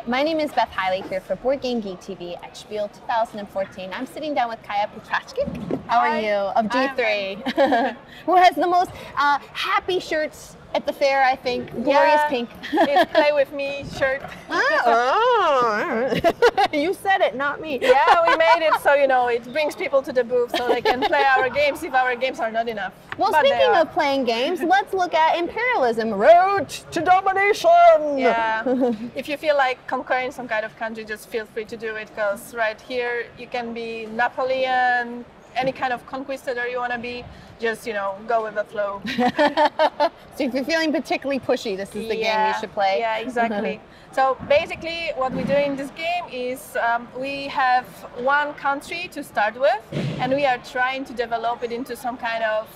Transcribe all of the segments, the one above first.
my name is Beth Hiley here for Board Game Geek TV at Spiel 2014. I'm sitting down with Kaya Petrachkik. How are you? Of G3, who has the most happy shirts at the fair, I think. Glorious pink. It's Play With Me shirt. You said it, not me. Yeah, we made it so, you know, it brings people to the booth so they can play our games if our games are not enough. Well, speaking of playing games, let's look at Imperialism, Road to Domination! Yeah, if you feel like conquering some kind of country, just feel free to do it, because right here you can be Napoleon, any kind of conquistador you want to be, just, you know, go with the flow. So if you're feeling particularly pushy, this is the game you should play. Yeah, exactly. So basically what we do in this game is we have one country to start with, and we are trying to develop it into some kind of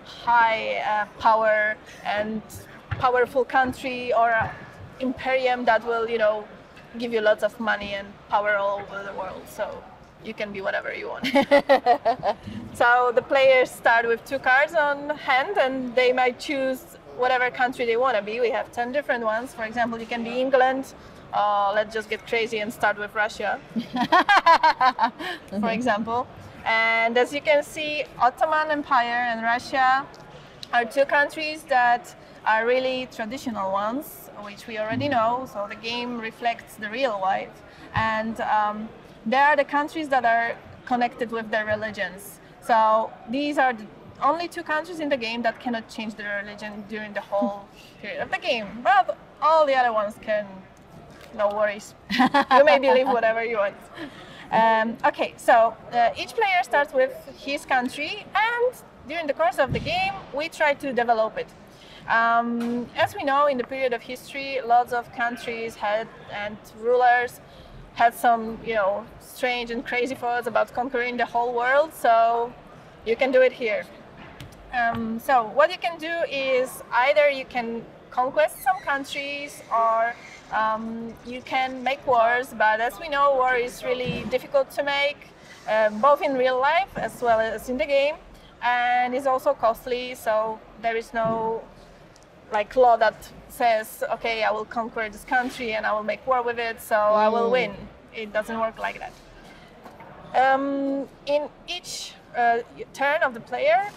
high power and powerful country or imperium that will, you know, give you lots of money and power all over the world. So you can be whatever you want. So the players start with 2 cards on hand, and they might choose whatever country they want to be. We have 10 different ones. For example, you can be England. Let's just get crazy and start with Russia, for example. And as you can see, Ottoman Empire and Russia are 2 countries that are really traditional ones, which we already know. So the game reflects the real life. And they are the countries that are connected with their religions. So these are the only 2 countries in the game that cannot change their religion during the whole period of the game. But all the other ones can, no worries. You may believe whatever you want. Okay, so each player starts with his country, and during the course of the game, we try to develop it. As we know, in the period of history, lots of countries and rulers had some, you know, strange and crazy thoughts about conquering the whole world, so you can do it here. So what you can do is either you can conquest some countries, or you can make wars, but as we know, war is really difficult to make, both in real life as well as in the game, and is also costly, so there is no like law that says, okay, I will conquer this country and I will make war with it, so I will win. It doesn't work like that. In each turn of the player,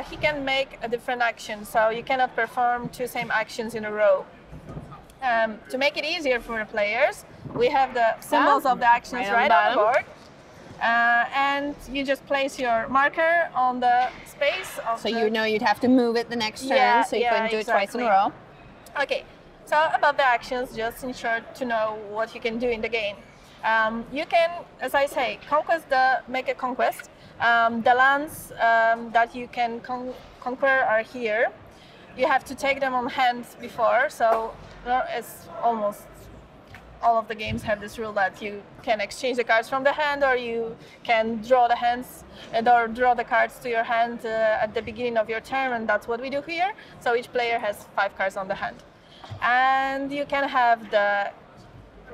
he can make a different action, so you cannot perform 2 same actions in a row. To make it easier for the players, we have the symbols of the actions right on the board. And you just place your marker on the space of so you know you'd have to move it the next turn, so you couldn't do it twice in a row. Okay, so about the actions, just in short, to know what you can do in the game. You can, as I say, make a conquest. The lands that you can conquer are here. You have to take them on hand before, so it's almost all of the games have this rule that you can exchange the cards from the hand, or you can draw the hands or draw the cards to your hand at the beginning of your turn, and that's what we do here. So each player has 5 cards on the hand. And you can have the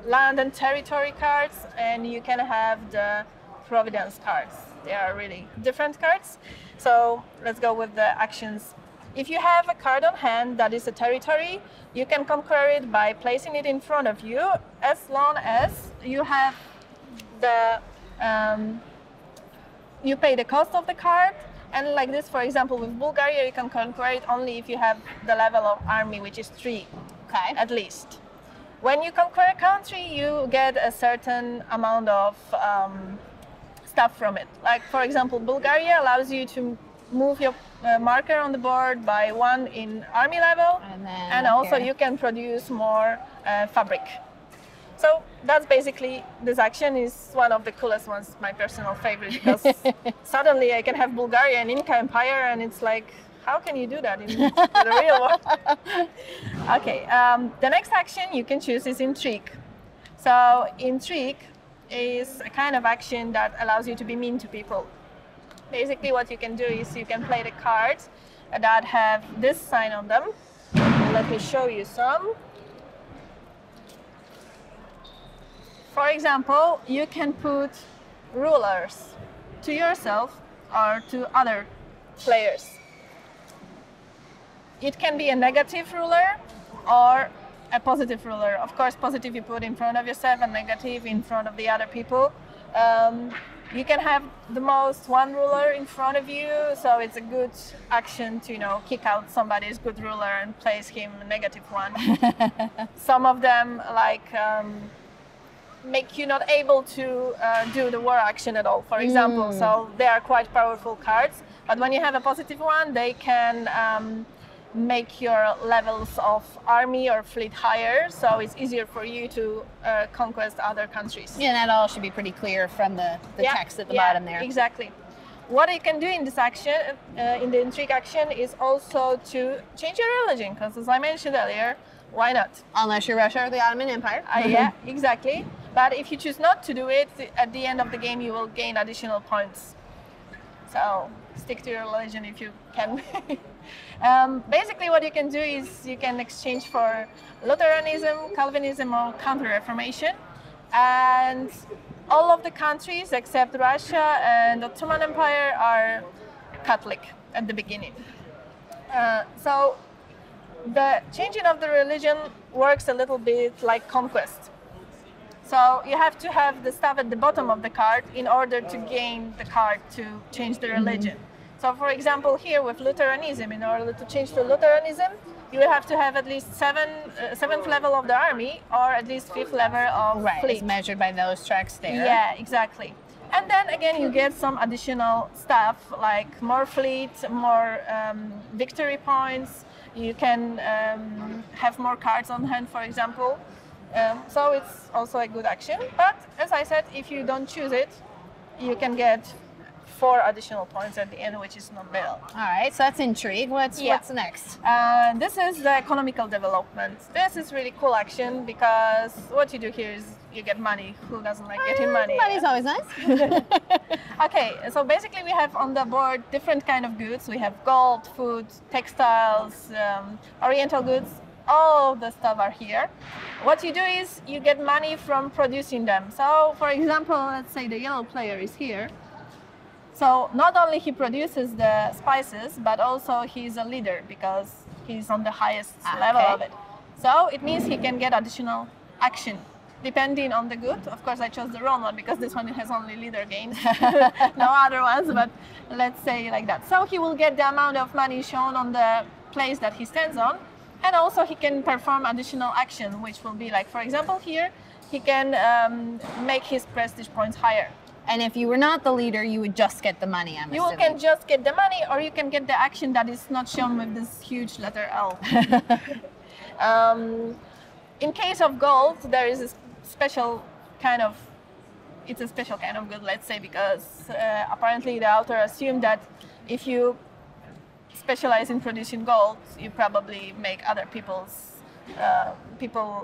land and territory cards, and you can have the providence cards. They are really different cards. So let's go with the actions. If you have a card on hand that is a territory, you can conquer it by placing it in front of you, as long as you have the you pay the cost of the card. And like this, for example, with Bulgaria, you can conquer it only if you have the level of army, which is 3, at least. When you conquer a country, you get a certain amount of stuff from it. Like, for example, Bulgaria allows you to move your marker on the board by 1 in army level, and also you can produce more fabric. So that's basically, this action is one of the coolest ones, my personal favorite, because suddenly I can have Bulgaria and Inca Empire, and it's like, how can you do that in the real world? Okay, the next action you can choose is Intrigue. So Intrigue is a kind of action that allows you to be mean to people. Basically what you can do is you can play the cards that have this sign on them. Let me show you some. For example, you can put rulers to yourself or to other players. It can be a negative ruler or a positive ruler. Of course, positive you put in front of yourself and negative in front of the other people. You can have the most one ruler in front of you, so it's a good action to, you know, kick out somebody's good ruler and place him a negative one. Some of them like make you not able to do the war action at all, for example. So they are quite powerful cards, but when you have a positive one, they can make your levels of army or fleet higher, so it's easier for you to conquest other countries. Yeah, that all should be pretty clear from the text at the bottom there. Exactly. What you can do in this action, in the intrigue action, is also to change your religion, because as I mentioned earlier, why not? Unless you're Russia or the Ottoman Empire. Yeah, exactly. But if you choose not to do it, at the end of the game you will gain additional points. So stick to your religion if you can. Basically what you can do is you can exchange for Lutheranism, Calvinism or Counter-Reformation, and all of the countries except Russia and the Ottoman Empire are Catholic at the beginning. So the changing of the religion works a little bit like Conquest. So you have to have the stuff at the bottom of the card in order to gain the card to change the religion. So for example, here with Lutheranism, in order to change to Lutheranism, you will have to have at least seventh level of the army or at least 5th level of fleet. It's measured by those checks there. Yeah, exactly. And then again, you get some additional stuff like more fleet, more victory points. You can have more cards on hand, for example. So it's also a good action. But as I said, if you don't choose it, you can get 4 additional points at the end, which is not bad. All right, so that's intrigue. What's next? This is the economical development. This is really cool action because what you do here is you get money. Who doesn't like getting money? Money's always nice. Okay, so basically we have on the board different kind of goods. We have gold, food, textiles, oriental goods. All of the stuff are here. What you do is you get money from producing them. So for example, let's say the yellow player is here. So not only he produces the spices, but also he's a leader because he's on the highest level of it. So it means he can get additional action depending on the good. Of course, I chose the wrong one because this one has only leader gains, no other ones, but let's say like that. So he will get the amount of money shown on the place that he stands on, and also he can perform additional action, which will be like, for example, here, he can make his prestige points higher. And if you were not the leader, you would just get the money, I'm assuming. You can just get the money, or you can get the action that is not shown with this huge letter L. In case of gold, there is a special kind of, it's a special kind of good, let's say, because apparently the author assumed that if you specialize in producing gold, you probably make other people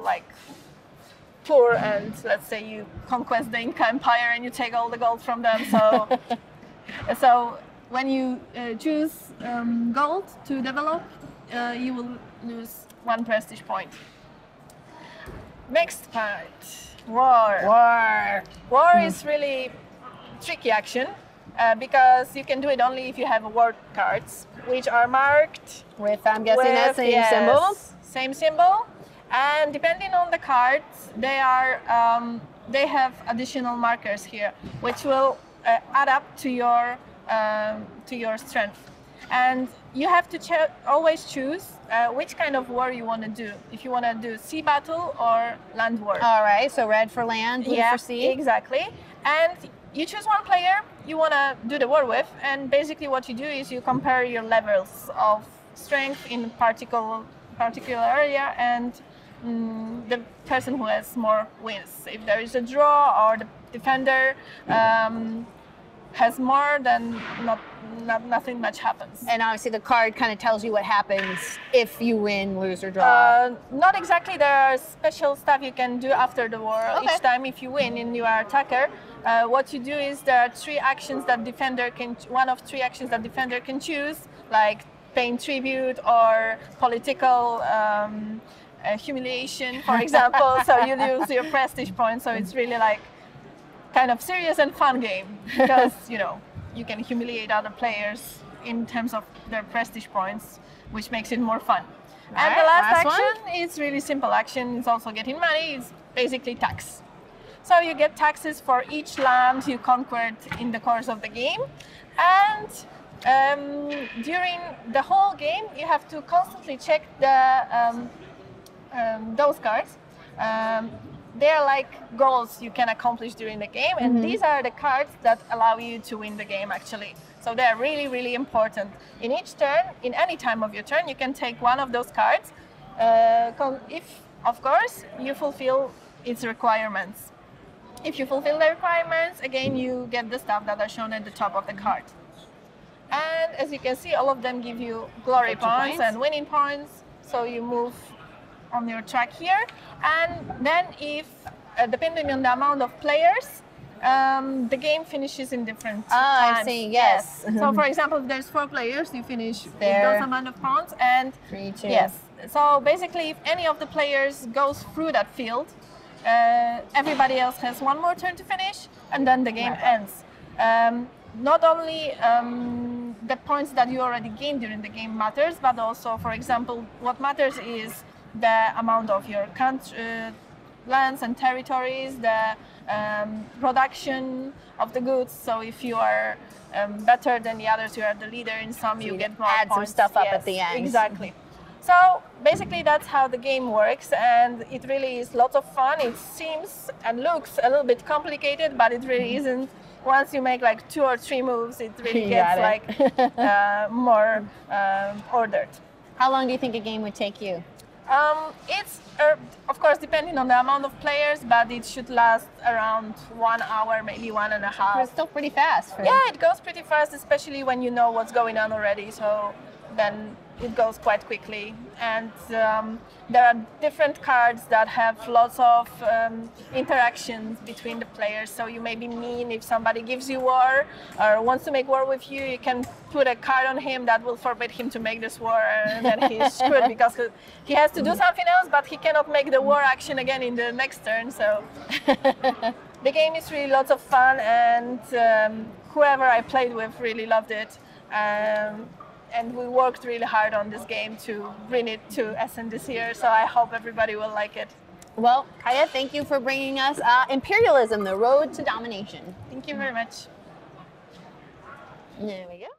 like poor, and let's say you conquest the Inca Empire and you take all the gold from them. So, so when you choose gold to develop, you will lose 1 prestige point. Next part, war. War is really tricky action because you can do it only if you have war cards, which are marked with, I'm guessing, that same symbol. Same symbol. And depending on the cards, they have additional markers here, which will add up to your strength. And you have to always choose which kind of war you want to do. If you want to do sea battle or land war. All right, so red for land, blue for sea. Exactly. And you choose one player you want to do the war with, and basically what you do is you compare your levels of strength in particular area and the person who has more wins. If there is a draw or the defender has more, then nothing much happens. And obviously the card kind of tells you what happens if you win, lose, or draw. Not exactly. There are special stuff you can do after the war. Okay. Each time if you win and you are attacker, what you do is there are 3 actions that defender can, one of 3 actions that defender can choose, like paying tribute or political humiliation, for example. So you lose your prestige points. So it's really like kind of serious and fun game because you know you can humiliate other players in terms of their prestige points. which makes it more fun. All And right, the last last action is really simple action. It's also getting money. It's basically tax. So you get taxes for each land you conquered in the course of the game. And during the whole game, you have to constantly check those cards. They are like goals you can accomplish during the game, and these are the cards that allow you to win the game actually. So they're really, really important. In each turn, in any time of your turn, you can take one of those cards if, of course, you fulfill its requirements. If you fulfill the requirements, again, you get the stuff that are shown at the top of the card. And as you can see, all of them give you glory points and winning points. So you move on your track here. And then if, depending on the amount of players, the game finishes in different times. I see, yes. So for example, if there's 4 players, you finish with those amount of points. And 3, 2. yes. So basically, if any of the players goes through that field, everybody else has one more turn to finish, and then the game ends. Not only the points that you already gained during the game matters, but also, for example, what matters is the amount of your lands and territories, the production of the goods. So if you are better than the others, you are the leader in some, you get more add points. some stuff up at the end. Exactly. So basically that's how the game works, and it really is lots of fun. It seems and looks a little bit complicated, but it really isn't. Once you make like 2 or 3 moves, it really gets like more ordered. How long do you think a game would take you? It's of course depending on the amount of players, but it should last around 1 hour, maybe 1.5. It's still pretty fast. Yeah, it goes pretty fast, especially when you know what's going on already. So then it goes quite quickly. And there are different cards that have lots of interactions between the players. So you may be mean if somebody gives you war or wants to make war with you. You can put a card on him that will forbid him to make this war, and then he's screwed because he has to do something else, but he cannot make the war action again in the next turn. So the game is really lots of fun, and whoever I played with really loved it. And we worked really hard on this game to bring it to Essen this year, so I hope everybody will like it. Well, Kaya, thank you for bringing us Imperialism, the road to domination. Thank you very much. There we go.